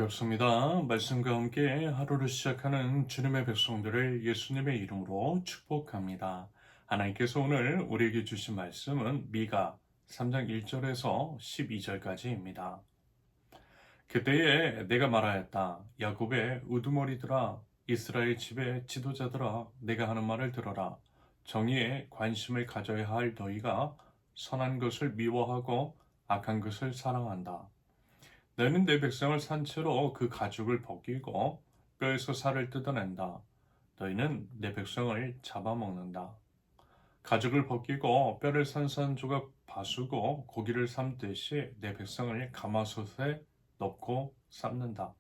반갑습니다. 말씀과 함께 하루를 시작하는 주님의 백성들을 예수님의 이름으로 축복합니다. 하나님께서 오늘 우리에게 주신 말씀은 미가 3장 1절에서 12절까지입니다. 그때에 내가 말하였다. 야곱의 우두머리들아, 이스라엘 집의 지도자들아, 내가 하는 말을 들어라. 정의에 관심을 가져야 할 너희가 선한 것을 미워하고 악한 것을 사랑한다. 너희는 내 백성을 산채로 그 가죽을 벗기고 뼈에서 살을 뜯어낸다. 너희는 내 백성을 잡아먹는다. 가죽을 벗기고 뼈를 산산조각 바수고 고기를 삶듯이 내 백성을 가마솥에 넣고 삶는다.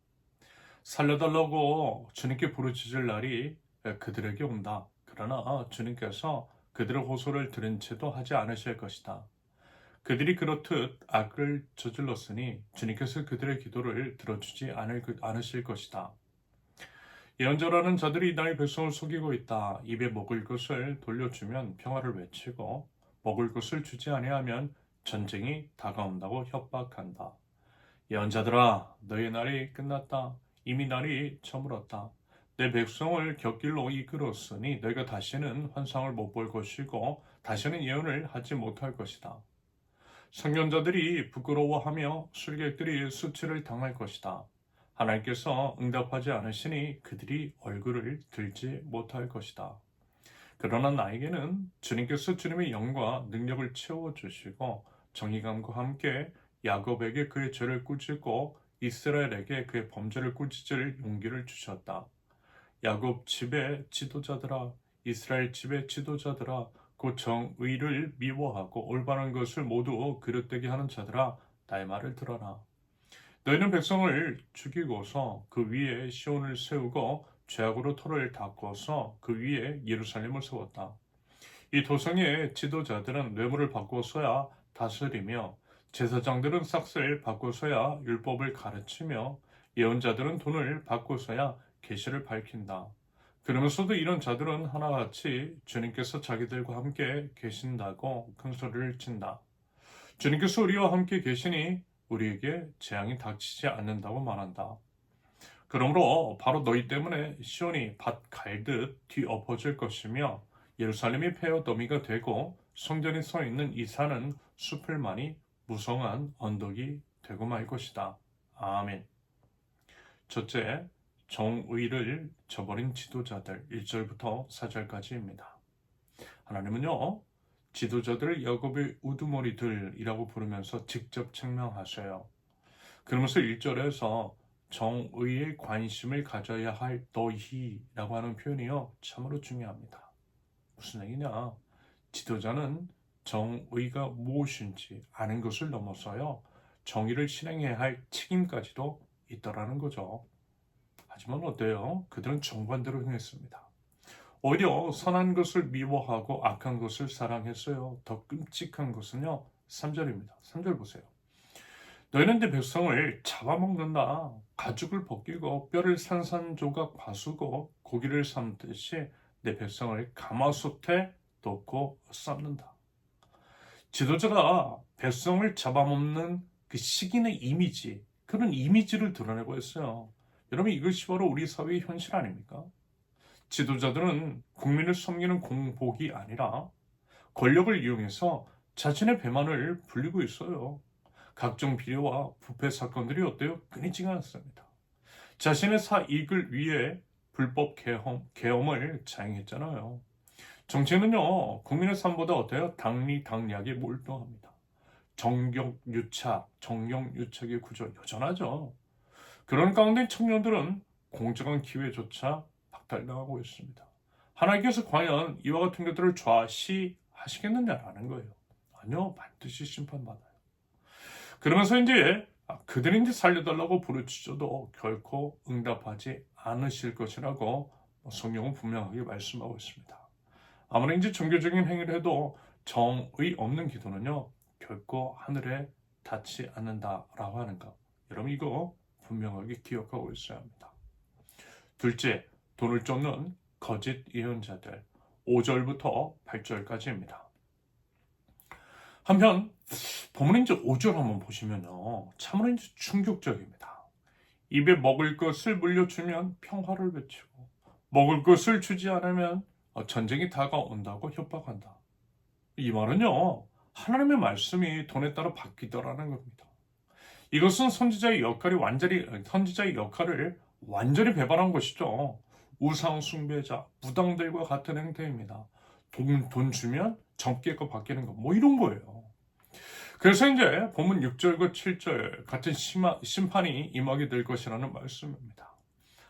살려달라고 주님께 부르짖을 날이 그들에게 온다. 그러나 주님께서 그들의 호소를 들은 채도 하지 않으실 것이다. 그들이 그렇듯 악을 저질렀으니 주님께서 그들의 기도를 들어주지 않으실 것이다. 예언자라는 자들이 나의 백성을 속이고 있다. 입에 먹을 것을 돌려주면 평화를 외치고 먹을 것을 주지 아니하면 전쟁이 다가온다고 협박한다. 예언자들아, 너의 날이 끝났다. 이미 날이 저물었다. 내 백성을 곁길로 이끌었으니 너희가 다시는 환상을 못 볼 것이고 다시는 예언을 하지 못할 것이다. 선견자들이 부끄러워하며 술객들이 수치를 당할 것이다. 하나님께서 응답하지 않으시니 그들이 얼굴을 들지 못할 것이다. 그러나 나에게는 주님께서 주님의 영과 능력을 채워주시고 정의감과 함께 야곱에게 그의 죄를 꾸짖고 이스라엘에게 그의 범죄를 꾸짖을 용기를 주셨다. 야곱 집의 지도자들아, 이스라엘 집의 지도자들아, 곧 정의를 미워하고 올바른 것을 모두 그릇되게 하는 자들아, 나의 말을 들어라. 너희는 백성을 죽이고서 그 위에 시온을 세우고 죄악으로 터를 닦고서 그 위에 예루살렘을 세웠다. 이 도성의 지도자들은 뇌물을 받고서야 다스리며 제사장들은 삭슬 받고서야 율법을 가르치며 예언자들은 돈을 받고서야 계시를 밝힌다. 그러면서도 이런 자들은 하나같이 주님께서 자기들과 함께 계신다고 큰 소리를 친다. 주님께서 우리와 함께 계시니 우리에게 재앙이 닥치지 않는다고 말한다. 그러므로 바로 너희 때문에 시온이 밭 갈듯 뒤엎어질 것이며 예루살렘이 폐허 더미가 되고 성전이 서 있는 이 산은 숲을만이 무성한 언덕이 되고 말 것이다. 아멘. 첫째, 정의를 저버린 지도자들 1절부터 4절까지입니다. 하나님은요, 지도자들을 야곱의 우두머리들이라고 부르면서 직접 책명하셔요. 그러면서 1절에서 정의에 관심을 가져야 할 너희라고 하는 표현이요, 참으로 중요합니다. 무슨 얘기냐? 지도자는 정의가 무엇인지 아는 것을 넘어서요, 정의를 실행해야 할 책임까지도 있더라는 거죠. 하지만 어때요? 그들은 정반대로 행했습니다. 오히려 선한 것을 미워하고 악한 것을 사랑했어요. 더 끔찍한 것은요, 3절입니다. 3절 보세요. 너희는 내 백성을 잡아먹는다. 가죽을 벗기고 뼈를 산산조각 바수고 고기를 삶듯이 내 백성을 가마솥에 넣고 삶는다. 지도자가 백성을 잡아먹는 그 식인의 이미지, 그런 이미지를 드러내고 있어요. 여러분, 이것이 바로 우리 사회의 현실 아닙니까? 지도자들은 국민을 섬기는 공복이 아니라 권력을 이용해서 자신의 배만을 불리고 있어요. 각종 비리와 부패 사건들이 어때요? 끊이지가 않습니다. 자신의 사익을 위해 불법 계엄을 자행했잖아요. 정치는요, 국민의 삶보다 어때요? 당리당략에 몰두합니다. 정경유착의 구조 여전하죠. 그런 가운데 청년들은 공정한 기회조차 박탈당하고 있습니다. 하나님께서 과연 이와 같은 것들을 좌시하시겠느냐라는 거예요. 아니요, 반드시 심판받아요. 그러면서 이제 그들이 이제 살려달라고 부르짖어도 결코 응답하지 않으실 것이라고 성경은 분명하게 말씀하고 있습니다. 아무리 이제 종교적인 행위를 해도 정의 없는 기도는요, 결코 하늘에 닿지 않는다라고 하는 것. 여러분, 이거 분명하게 기억하고 있어야 합니다. 둘째, 돈을 쫓는 거짓 예언자들 5절부터 8절까지입니다. 한편 본문 이제 5절 한번 보시면요, 참으로 이제 충격적입니다. 입에 먹을 것을 물려주면 평화를 외치고 먹을 것을 주지 않으면 전쟁이 다가온다고 협박한다. 이 말은요, 하나님의 말씀이 돈에 따라 바뀌더라는 겁니다. 이것은 선지자의 역할을 완전히 배반한 것이죠. 우상 숭배자, 무당들과 같은 행태입니다. 돈 주면 정계가 바뀌는 거, 뭐 이런 거예요. 그래서 이제 본문 6절과 7절 같은 심판이 임하게 될 것이라는 말씀입니다.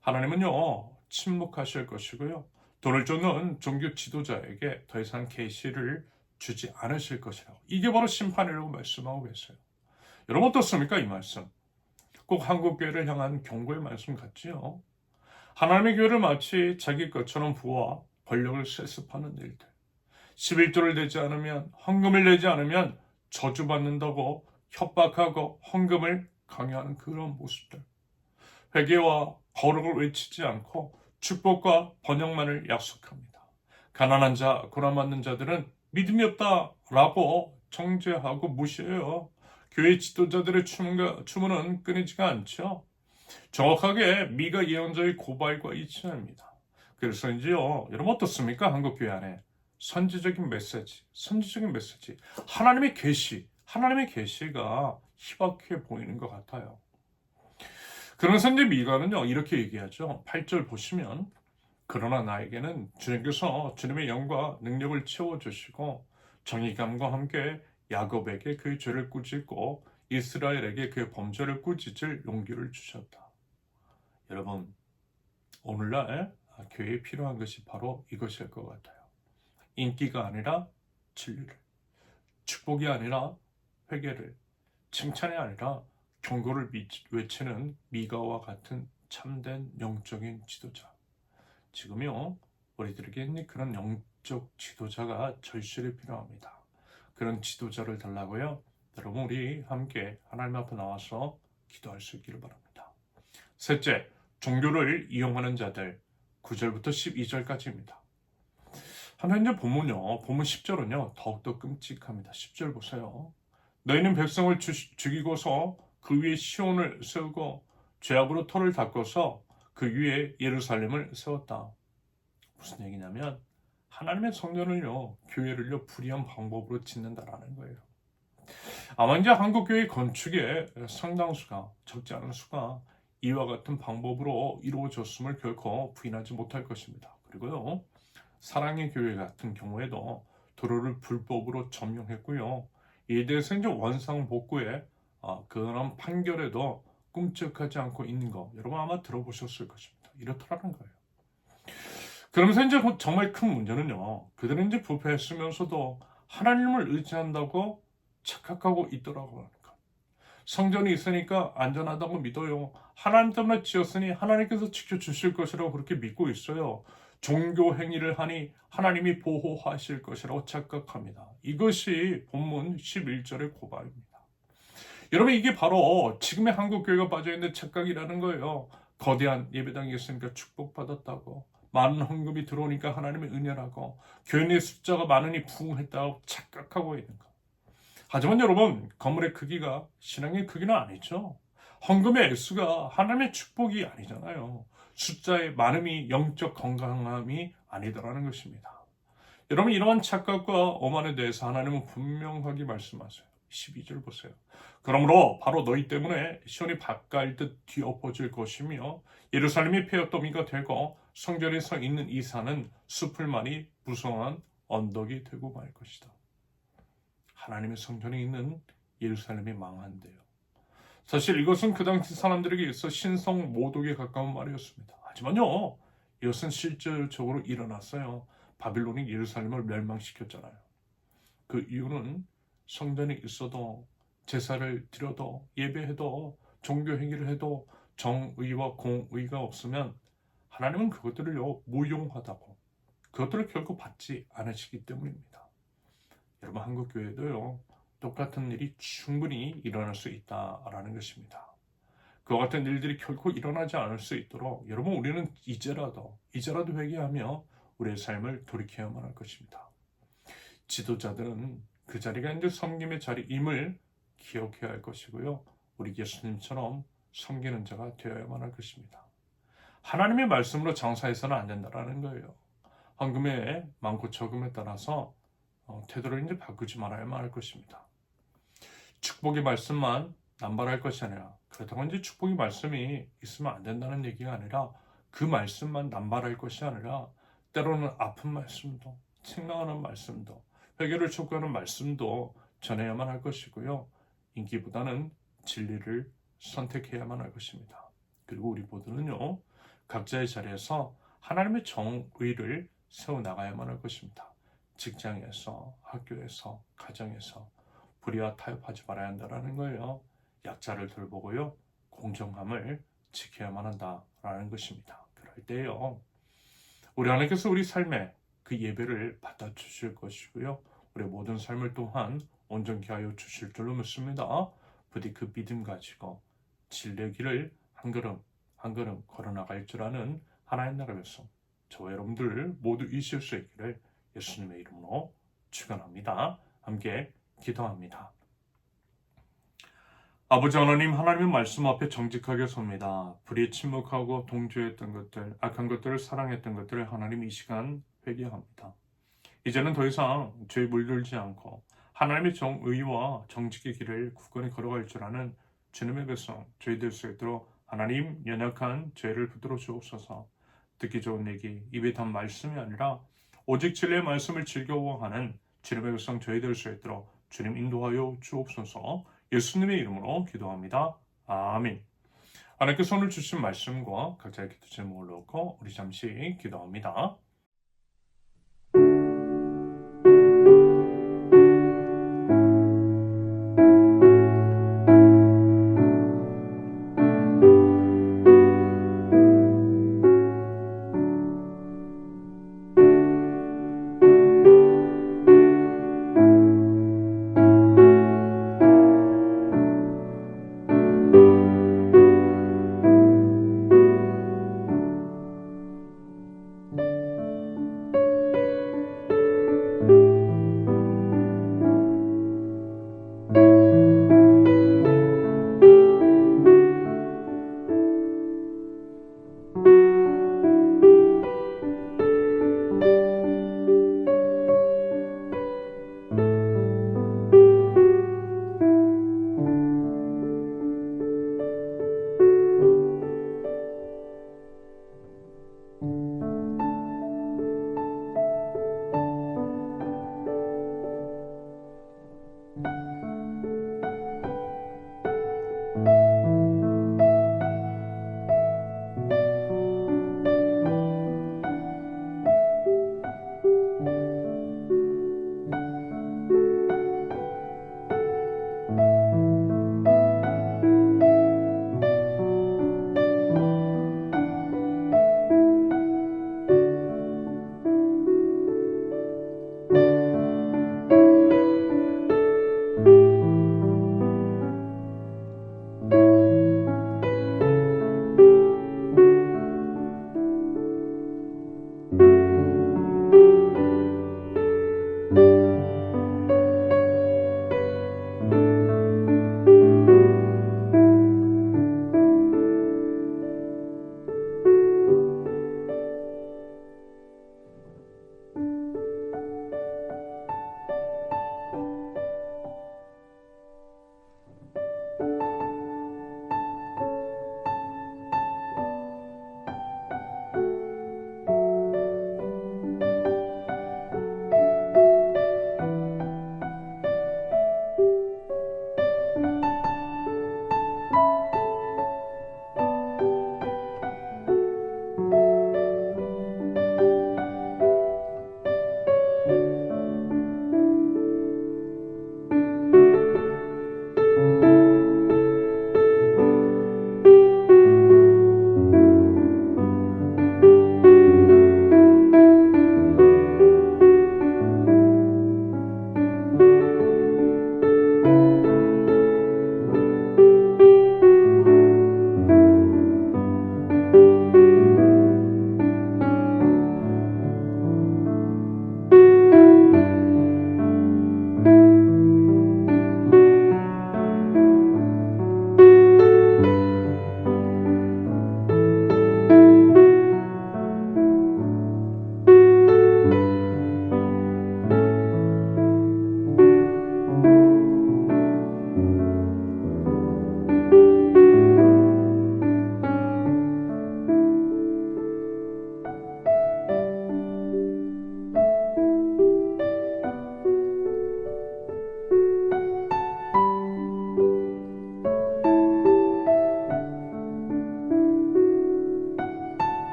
하나님은요, 침묵하실 것이고요. 돈을 쫓는 종교 지도자에게 더 이상 계시를 주지 않으실 것이라고. 이게 바로 심판이라고 말씀하고 계세요. 여러분 어떻습니까? 이 말씀. 꼭 한국교회를 향한 경고의 말씀 같지요. 하나님의 교회를 마치 자기 것처럼 부와 권력을 세습하는 일들. 11조를 내지 않으면, 헌금을 내지 않으면 저주받는다고 협박하고 헌금을 강요하는 그런 모습들. 회개와 거룩을 외치지 않고 축복과 번영만을 약속합니다. 가난한 자, 고난받는 자들은 믿음이 없다라고 정죄하고 무시해요. 교회 지도자들의 추문은 끊이지가 않죠. 정확하게 미가 예언자의 고발과 일치합니다. 그래서인지요, 여러분 어떻습니까? 한국교회 안에 선지적인 메시지, 하나님의 계시가 희박해 보이는 것 같아요. 그러면서 이제 미가는요, 이렇게 얘기하죠. 8절 보시면, 그러나 나에게는 주님께서 주님의 영과 능력을 채워주시고 정의감과 함께 야곱에게 그의 죄를 꾸짖고 이스라엘에게 그의 범죄를 꾸짖을 용기를 주셨다. 여러분, 오늘날 교회에 필요한 것이 바로 이것일 것 같아요. 인기가 아니라 진리를, 축복이 아니라 회개를, 칭찬이 아니라 경고를 외치는 미가와 같은 참된 영적인 지도자. 지금요, 우리들에게 그런 영적 지도자가 절실히 필요합니다. 그런 지도자를 달라고요. 여러분, 우리 함께 하나님 앞에 나와서 기도할 수 있기를 바랍니다. 셋째, 종교를 이용하는 자들. 9절부터 12절까지입니다. 하나님 본문 10절은요, 더욱더 끔찍합니다. 10절 보세요. 너희는 백성을 죽이고서 그 위에 시온을 세우고 죄악으로 터를 닦아서 그 위에 예루살렘을 세웠다. 무슨 얘기냐면 하나님의 성전을요, 교회를요, 불의한 방법으로 짓는다라는 거예요. 아마 이제 한국교회 건축의 상당수가, 적지 않은 수가 이와 같은 방법으로 이루어졌음을 결코 부인하지 못할 것입니다. 그리고요, 사랑의 교회 같은 경우에도 도로를 불법으로 점용했고요. 이에 대해서 이제 원상복구의 그런 판결에도 꿈쩍하지 않고 있는 거 여러분 아마 들어보셨을 것입니다. 이렇더라는 거예요. 그러면서 이제 정말 큰 문제는요. 그들은 이제 부패했으면서도 하나님을 의지한다고 착각하고 있더라고 하는 것. 성전이 있으니까 안전하다고 믿어요. 하나님 때문에 지었으니 하나님께서 지켜주실 것이라고 그렇게 믿고 있어요. 종교 행위를 하니 하나님이 보호하실 것이라고 착각합니다. 이것이 본문 11절의 고발입니다. 여러분 이게 바로 지금의 한국교회가 빠져있는 착각이라는 거예요. 거대한 예배당이 있으니까 축복받았다고, 많은 헌금이 들어오니까 하나님의 은혜라고, 교회 내 숫자가 많으니 부흥했다고 착각하고 있는 거. 하지만 여러분, 건물의 크기가 신앙의 크기는 아니죠. 헌금의 액수가 하나님의 축복이 아니잖아요. 숫자의 많음이 영적 건강함이 아니더라는 것입니다. 여러분 이러한 착각과 오만에 대해서 하나님은 분명하게 말씀하세요. 12절 보세요. 그러므로 바로 너희 때문에 시온이 밭갈듯 뒤엎어질 것이며 예루살렘이 폐허더미가 되고 성전에 서 있는 이 산은 숲을만이 무성한 언덕이 되고 말 것이다. 하나님의 성전에 있는 예루살렘이 망한대요. 사실 이것은 그 당시 사람들에게 있어 신성 모독에 가까운 말이었습니다. 하지만요, 이것은 실질적으로 일어났어요. 바빌론이 예루살렘을 멸망시켰잖아요. 그 이유는 성전이 있어도 제사를 드려도 예배해도 종교 행위를 해도 정의와 공의가 없으면 하나님은 그것들을요 무용하다고, 그것들을 결코 받지 않으시기 때문입니다. 여러분 한국교회도요 똑같은 일이 충분히 일어날 수 있다라는 것입니다. 그와 같은 일들이 결코 일어나지 않을 수 있도록 여러분 우리는 이제라도 회개하며 우리의 삶을 돌이켜야만 할 것입니다. 지도자들은 그 자리가 이제 섬김의 자리임을 기억해야 할 것이고요. 우리 예수님처럼 섬기는 자가 되어야만 할 것입니다. 하나님의 말씀으로 장사해서는 안 된다라는 거예요. 헌금의 많고 적음에 따라서 태도를 이제 바꾸지 말아야만 할 것입니다. 축복의 말씀만 남발할 것이 아니라, 그렇다고 이제 축복의 말씀이 있으면 안 된다는 얘기가 아니라, 그 말씀만 남발할 것이 아니라 때로는 아픈 말씀도, 책망하는 말씀도, 회개를 촉구하는 말씀도 전해야만 할 것이고요. 인기보다는 진리를 선택해야만 할 것입니다. 그리고 우리 모두는요, 각자의 자리에서 하나님의 정의를 세워나가야만 할 것입니다. 직장에서, 학교에서, 가정에서 불의와 타협하지 말아야 한다는 거예요. 약자를 돌보고요, 공정함을 지켜야만 한다라는 것입니다. 그럴 때요, 우리 하나님께서 우리 삶에 그 예배를 받아주실 것이고요, 우리 모든 삶을 또한 온전케 하여 주실 줄로 믿습니다. 부디 그 믿음 가지고 진리의 길을 한 걸음 한 걸음 걸어나갈 줄 아는 하나님 나라 백성, 저와 여러분들 모두 있을 수 있기를 예수님의 이름으로 축원합니다. 함께 기도합니다. 아버지 하나님, 하나님의 말씀 앞에 정직하게 섭니다. 불의에 침묵하고 동조했던 것들, 악한 것들을 사랑했던 것들을 하나님 이 시간 회개합니다. 이제는 더 이상 죄에 물들지 않고 하나님의 정의와 정직의 길을 굳건히 걸어갈 줄 아는 주님의 백성, 저희 될 수 있도록 하나님 연약한 죄를 붙들어 주옵소서. 듣기 좋은 얘기, 입에 단 말씀이 아니라 오직 진리의 말씀을 즐거워하는 주님의 백성, 저희 될 수 있도록 주님 인도하여 주옵소서. 예수님의 이름으로 기도합니다. 아멘. 하나님께서 오늘 주신 말씀과 각자의 기도 제목을 놓고 우리 잠시 기도합니다.